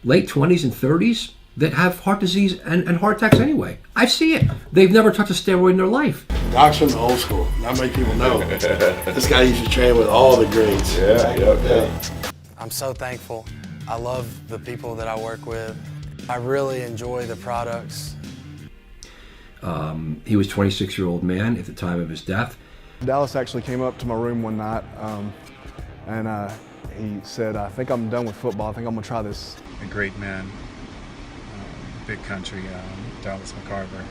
late 20s and 30s that have heart disease and heart attacks anyway. I see it. They've never touched a steroid in their life. Doc's from the old school. Not many people know. This guy used to train with all the greats. Yeah. I'm so thankful. I love the people that I work with. I really enjoy the products. He was a 26-year-old man at the time of his death. Dallas actually came up to my room one night and he said, "I think I'm done with football. I think I'm gonna try this." A great man, big country, Dallas McCarver.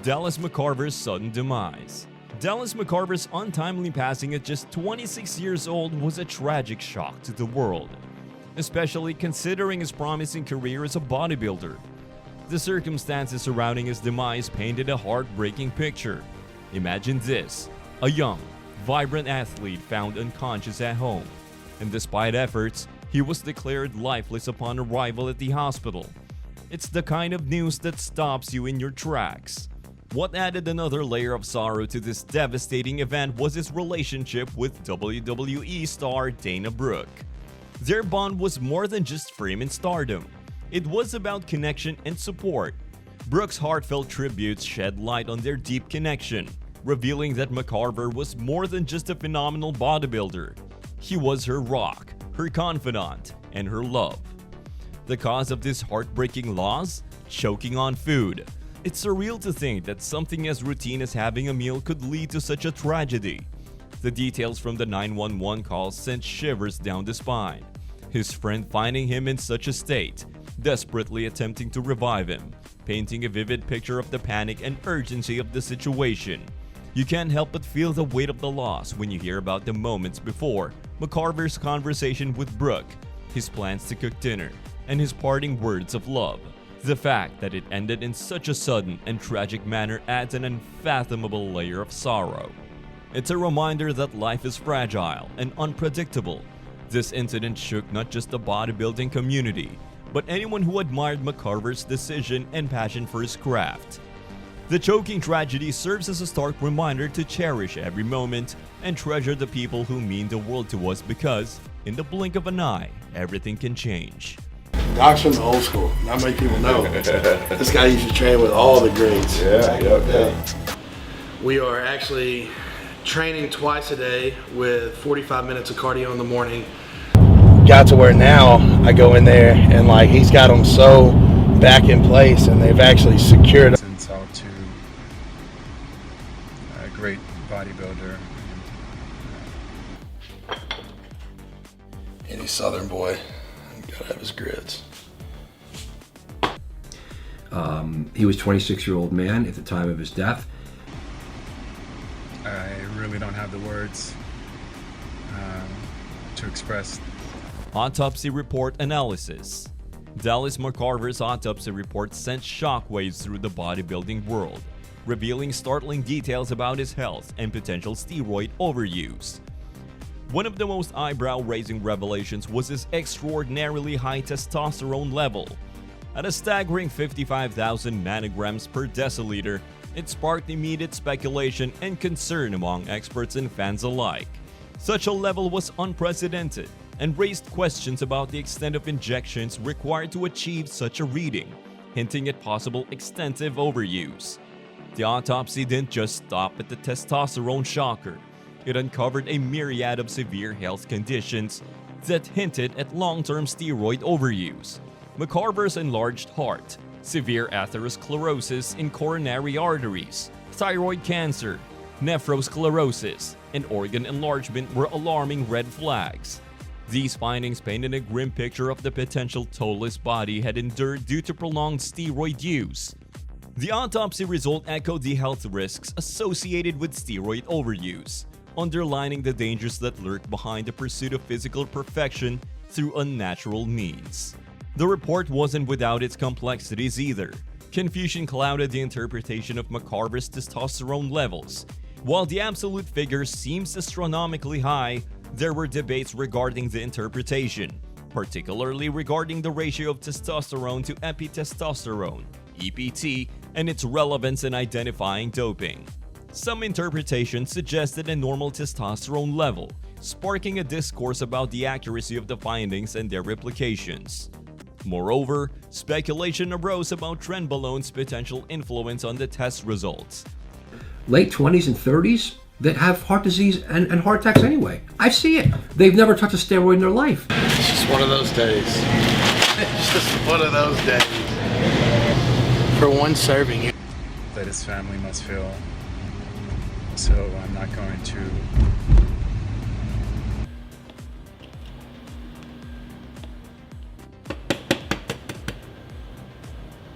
Dallas McCarver's sudden demise. Dallas McCarver's untimely passing at just 26 years old was a tragic shock to the world, especially considering his promising career as a bodybuilder. The circumstances surrounding his demise painted a heartbreaking picture. Imagine this: a young, vibrant athlete found unconscious at home, and despite efforts, he was declared lifeless upon arrival at the hospital. It's the kind of news that stops you in your tracks. What added another layer of sorrow to this devastating event was his relationship with WWE star Dana Brooke. Their bond was more than just fame and stardom. It was about connection and support. Brooke's heartfelt tributes shed light on their deep connection, revealing that McCarver was more than just a phenomenal bodybuilder. He was her rock, her confidant, and her love. The cause of this heartbreaking loss? Choking on food. It's surreal to think that something as routine as having a meal could lead to such a tragedy. The details from the 911 call sent shivers down the spine. His friend finding him in such a state, desperately attempting to revive him, painting a vivid picture of the panic and urgency of the situation. You can't help but feel the weight of the loss when you hear about the moments before McCarver's conversation with Brooke, his plans to cook dinner, and his parting words of love. The fact that it ended in such a sudden and tragic manner adds an unfathomable layer of sorrow. It's a reminder that life is fragile and unpredictable. This incident shook not just the bodybuilding community, but anyone who admired McCarver's decision and passion for his craft. The choking tragedy serves as a stark reminder to cherish every moment and treasure the people who mean the world to us, because, in the blink of an eye, everything can change. Doc's from the old school. Not many people know. This guy used to train with all the greats. We are actually training twice a day with 45 minutes of cardio in the morning. Got to where now I go in there and like he's got them so back in place, and they've actually secured. Insult to a great bodybuilder. Any Southern boy, gotta have his grits. He was a 26-year-old man at the time of his death. I really don't have the words to express. Autopsy report analysis. Dallas McCarver's autopsy report sent shockwaves through the bodybuilding world, revealing startling details about his health and potential steroid overuse. One of the most eyebrow-raising revelations was his extraordinarily high testosterone level. At a staggering 55,000 nanograms per deciliter, it sparked immediate speculation and concern among experts and fans alike. Such a level was unprecedented and raised questions about the extent of injections required to achieve such a reading, hinting at possible extensive overuse. The autopsy didn't just stop at the testosterone shocker. It uncovered a myriad of severe health conditions that hinted at long-term steroid overuse. McCarver's enlarged heart, severe atherosclerosis in coronary arteries, thyroid cancer, nephrosclerosis, and organ enlargement were alarming red flags. These findings painted a grim picture of the potential toll his body had endured due to prolonged steroid use. The autopsy result echoed the health risks associated with steroid overuse, underlining the dangers that lurk behind the pursuit of physical perfection through unnatural means. The report wasn't without its complexities either. Confusion clouded the interpretation of McCarver's testosterone levels. While the absolute figure seems astronomically high, there were debates regarding the interpretation, particularly regarding the ratio of testosterone to epitestosterone, EPT, and its relevance in identifying doping. Some interpretations suggested a normal testosterone level, sparking a discourse about the accuracy of the findings and their implications. Moreover, speculation arose about Trenbolone potential influence on the test results. Late 20s and 30s that have heart disease and heart attacks anyway. I see it. They've never touched a steroid in their life. It's just one of those days. It's just one of those days. For one serving. That his family must feel. So I'm not going to.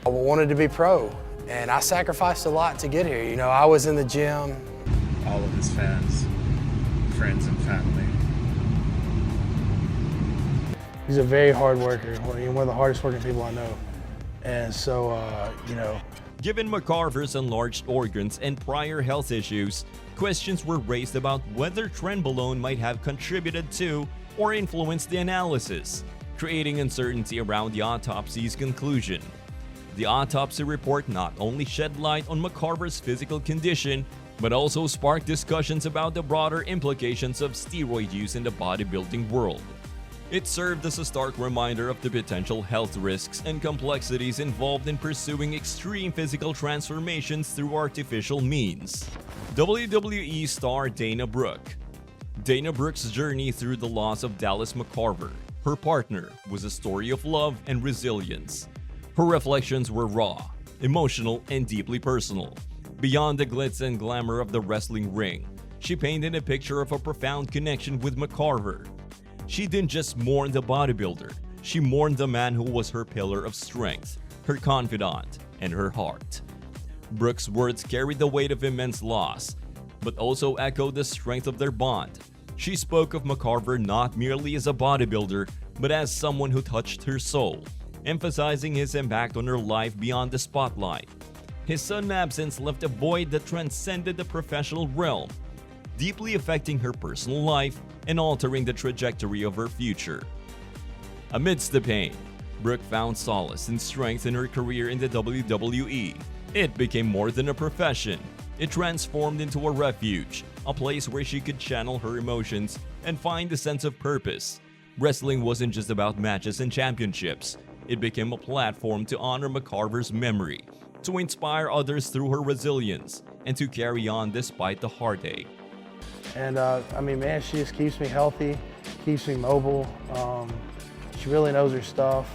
I wanted to be pro, and I sacrificed a lot to get here. You know, I was in the gym. All of his fans, friends, and family. He's a very hard worker, one of the hardest working people I know. And so, you know. Given McCarver's enlarged organs and prior health issues, questions were raised about whether Trenbolone might have contributed to or influenced the analysis, creating uncertainty around the autopsy's conclusion. The autopsy report not only shed light on McCarver's physical condition, but also sparked discussions about the broader implications of steroid use in the bodybuilding world. It served as a stark reminder of the potential health risks and complexities involved in pursuing extreme physical transformations through artificial means. WWE star Dana Brooke. Dana Brooke's journey through the loss of Dallas McCarver, her partner, was a story of love and resilience. Her reflections were raw, emotional, and deeply personal. Beyond the glitz and glamour of the wrestling ring, she painted a picture of a profound connection with McCarver. She didn't just mourn the bodybuilder, she mourned the man who was her pillar of strength, her confidant, and her heart. Brooke's words carried the weight of immense loss, but also echoed the strength of their bond. She spoke of McCarver not merely as a bodybuilder, but as someone who touched her soul, emphasizing his impact on her life beyond the spotlight. His sudden absence left a void that transcended the professional realm, deeply affecting her personal life and altering the trajectory of her future. Amidst the pain, Brooke found solace and strength in her career in the WWE. It became more than a profession. It transformed into a refuge, a place where she could channel her emotions and find a sense of purpose. Wrestling wasn't just about matches and championships. It became a platform to honor McCarver's memory, to inspire others through her resilience, and to carry on despite the heartache. And I mean, man, she just keeps me healthy, keeps me mobile. She really knows her stuff.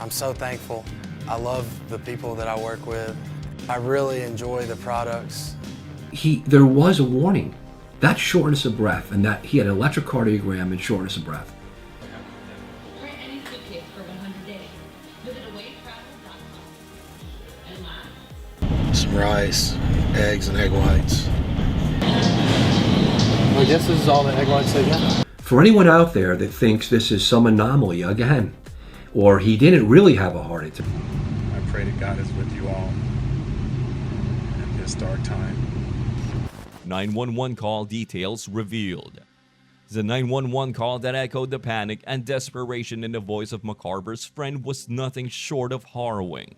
I'm so thankful. I love the people that I work with. I really enjoy the products. There was a warning. That shortness of breath, and that he had an electrocardiogram and shortness of breath. Try any suitcase for 100 days. Visit awaytravel.com and laugh. Some rice, eggs, and egg whites. I guess this is all the egg whites they got. For anyone out there that thinks this is some anomaly again, or he didn't really have a heart attack, I pray that God is with you all in this dark time. 911 call details revealed. The 911 call that echoed the panic and desperation in the voice of McCarver's friend was nothing short of harrowing.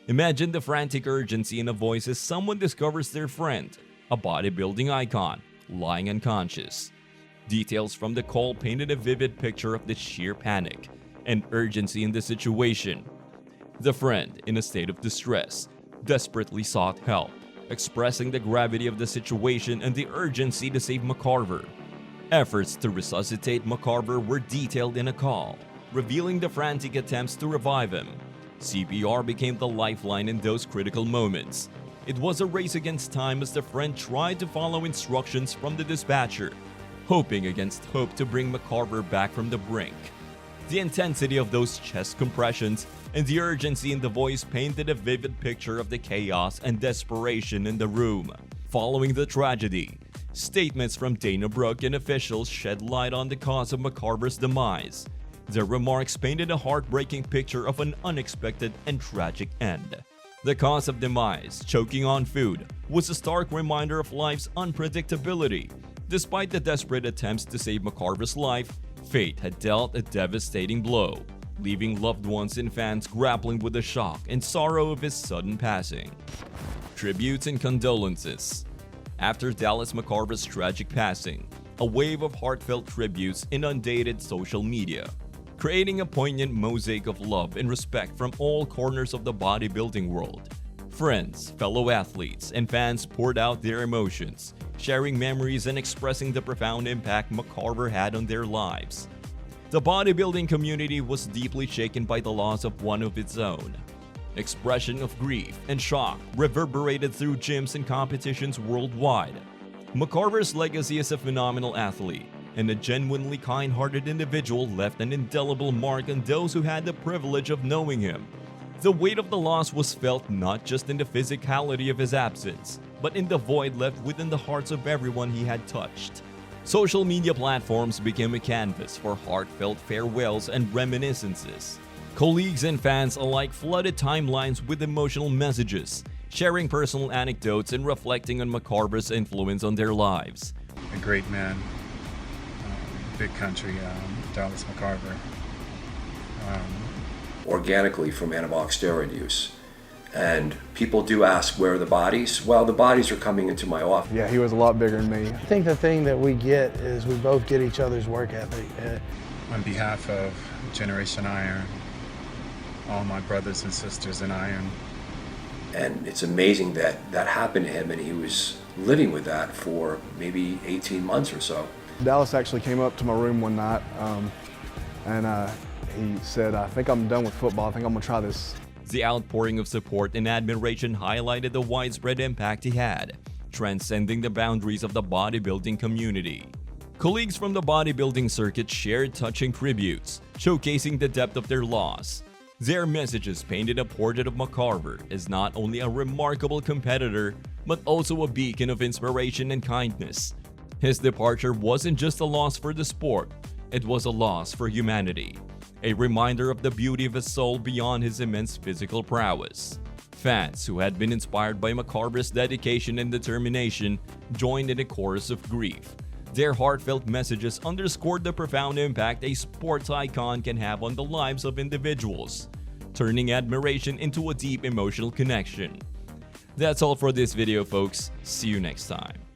Imagine the frantic urgency in a voice as someone discovers their friend, a bodybuilding icon, lying unconscious. Details from the call painted a vivid picture of the sheer panic and urgency in the situation. The friend, in a state of distress, desperately sought help, expressing the gravity of the situation and the urgency to save McCarver. Efforts to resuscitate McCarver were detailed in a call, revealing the frantic attempts to revive him. CPR became the lifeline in those critical moments. It was a race against time as the friend tried to follow instructions from the dispatcher, hoping against hope to bring McCarver back from the brink. The intensity of those chest compressions and the urgency in the voice painted a vivid picture of the chaos and desperation in the room. Following the tragedy, statements from Dana Brooke and officials shed light on the cause of McCarver's demise. Their remarks painted a heartbreaking picture of an unexpected and tragic end. The cause of demise, choking on food, was a stark reminder of life's unpredictability. Despite the desperate attempts to save McCarver's life, fate had dealt a devastating blow, leaving loved ones and fans grappling with the shock and sorrow of his sudden passing. Tributes and condolences. After Dallas McCarver's tragic passing, a wave of heartfelt tributes inundated social media, creating a poignant mosaic of love and respect from all corners of the bodybuilding world. Friends, fellow athletes, and fans poured out their emotions, sharing memories and expressing the profound impact McCarver had on their lives. The bodybuilding community was deeply shaken by the loss of one of its own. Expression of grief and shock reverberated through gyms and competitions worldwide. McCarver's legacy as a phenomenal athlete and a genuinely kind-hearted individual left an indelible mark on those who had the privilege of knowing him. The weight of the loss was felt not just in the physicality of his absence, but in the void left within the hearts of everyone he had touched. Social media platforms became a canvas for heartfelt farewells and reminiscences. Colleagues and fans alike flooded timelines with emotional messages, sharing personal anecdotes and reflecting on McCarver's influence on their lives. A great man, big country, Dallas McCarver. Organically from anabolic steroid use. And people do ask, where are the bodies? Well, the bodies are coming into my office. Yeah, he was a lot bigger than me. I think the thing that we get is we both get each other's work ethic. On behalf of Generation Iron, all my brothers and sisters in Iron. And it's amazing that that happened to him and he was living with that for maybe 18 months or so. Dallas actually came up to my room one night and he said, I think I'm done with football. I think I'm gonna try this. The outpouring of support and admiration highlighted the widespread impact he had, transcending the boundaries of the bodybuilding community. Colleagues from the bodybuilding circuit shared touching tributes, showcasing the depth of their loss. Their messages painted a portrait of McCarver as not only a remarkable competitor, but also a beacon of inspiration and kindness. His departure wasn't just a loss for the sport, it was a loss for humanity. A reminder of the beauty of his soul beyond his immense physical prowess. Fans who had been inspired by McCarver's dedication and determination joined in a chorus of grief. Their heartfelt messages underscored the profound impact a sports icon can have on the lives of individuals, turning admiration into a deep emotional connection. That's all for this video, folks. See you next time.